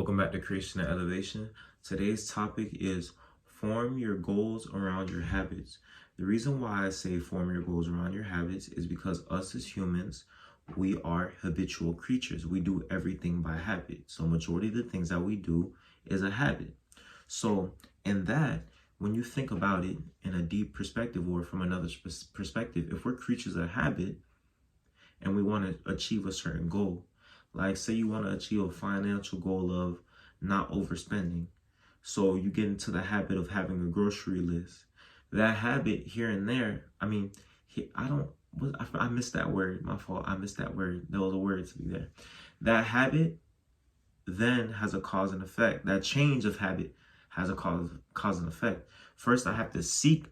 Welcome back to Creation and Elevation. Today's topic is form your goals around your habits. The reason why I say form your goals around your habits is because us as humans, we are habitual creatures. We do everything by habit. So majority of the things that we do is a habit. So in that, when you think about it in a deep perspective or from another perspective, if we're creatures of habit and we want to achieve a certain goal, like say you want to achieve a financial goal of not overspending. So you get into the habit of having a grocery list. That habit here and there, I missed that word. My fault. I missed that word. There was a word to be there. That habit then has a cause and effect. That change of habit has a cause and effect. First, I have to seek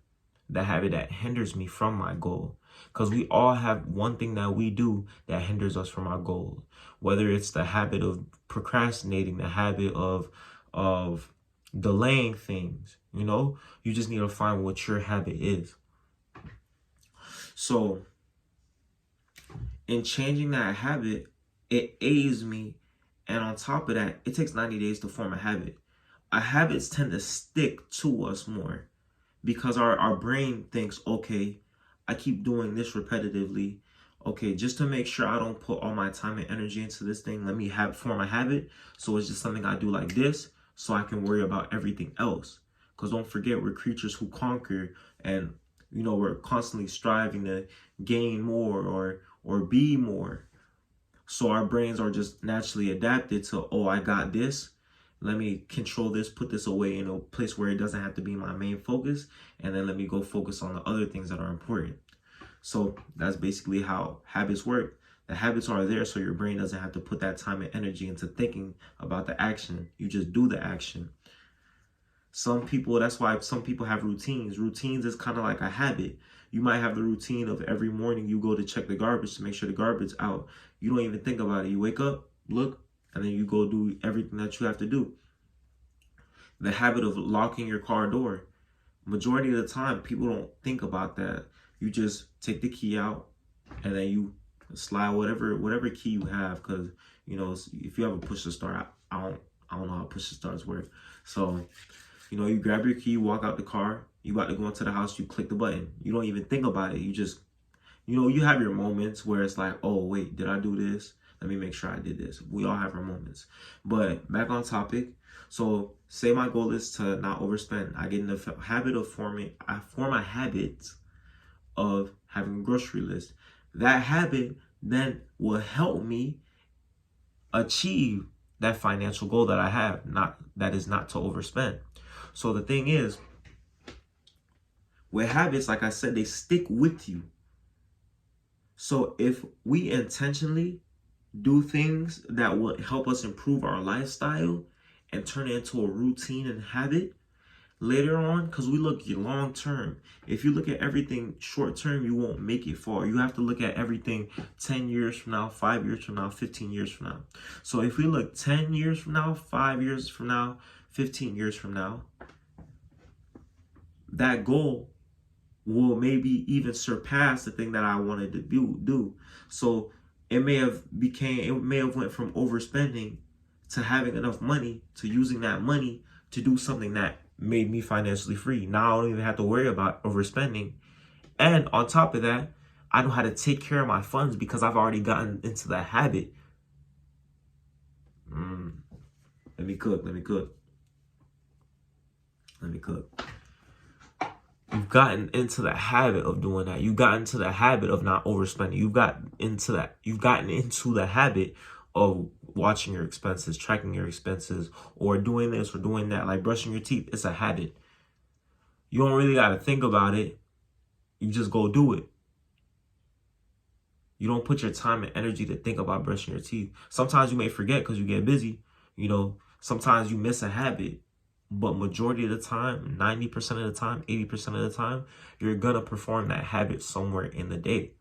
the habit that hinders me from my goal. Because we all have one thing that we do that hinders us from our goal. Whether it's the habit of procrastinating, the habit of delaying things, you just need to find what your habit is. So in changing that habit, it aids me. And on top of that, it takes 90 days to form a habit. Our habits tend to stick to us more because our brain thinks, okay, I keep doing this repetitively. Okay, just to make sure I don't put all my time and energy into this thing, let me form a habit. So it's just something I do like this so I can worry about everything else. Because don't forget, we're creatures who conquer, and we're constantly striving to gain more or be more. So our brains are just naturally adapted to, oh, I got this. Let me control this, put this away in a place where it doesn't have to be my main focus. And then let me go focus on the other things that are important. So that's basically how habits work. The habits are there so your brain doesn't have to put that time and energy into thinking about the action. You just do the action. That's why some people have routines. Routines is kind of like a habit. You might have the routine of every morning you go to check the garbage to make sure the garbage out. You don't even think about it. You wake up, look, and then you go do everything that you have to do. The habit of locking your car door. Majority of the time, people don't think about that. You just take the key out and then you slide whatever key you have. Because, if you have a push to start, I don't know how push to starts work. So, you grab your key, walk out the car. You about to go into the house, you click the button. You don't even think about it. You just, you have your moments where it's like, oh, wait, did I do this? Let me make sure I did this. We all have our moments. But back on topic. So say my goal is to not overspend. I get in the habit of form a habit of having a grocery list. That habit then will help me achieve that financial goal that I have. That is not to overspend. So the thing is, with habits, like I said, they stick with you. So if we intentionally do things that will help us improve our lifestyle and turn it into a routine and habit later on, because we look long term. If you look at everything short term, you won't make it far. You have to look at everything 10 years from now, 5 years from now, 15 years from now. So if we look 10 years from now, 5 years from now, 15 years from now, that goal will maybe even surpass the thing that I wanted to do. So it may have went from overspending to having enough money to using that money to do something that made me financially free. Now I don't even have to worry about overspending. And on top of that, I know how to take care of my funds because I've already gotten into the habit. Let me cook. You've gotten into the habit of doing that. You've gotten into the habit of not overspending. You've gotten into the habit of watching your expenses, tracking your expenses, or doing this or doing that, like brushing your teeth. It's a habit. You don't really got to think about it. You just go do it. You don't put your time and energy to think about brushing your teeth. Sometimes you may forget because you get busy. Sometimes you miss a habit. But majority of the time, 90% of the time, 80% of the time, you're going to perform that habit somewhere in the day.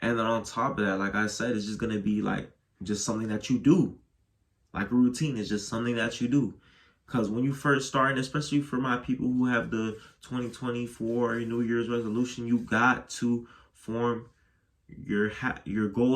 And then on top of that, like I said, it's just going to be like just something that you do. Like a routine is just something that you do. Because when you first start, especially for my people who have the 2024 New Year's resolution, you got to form your goals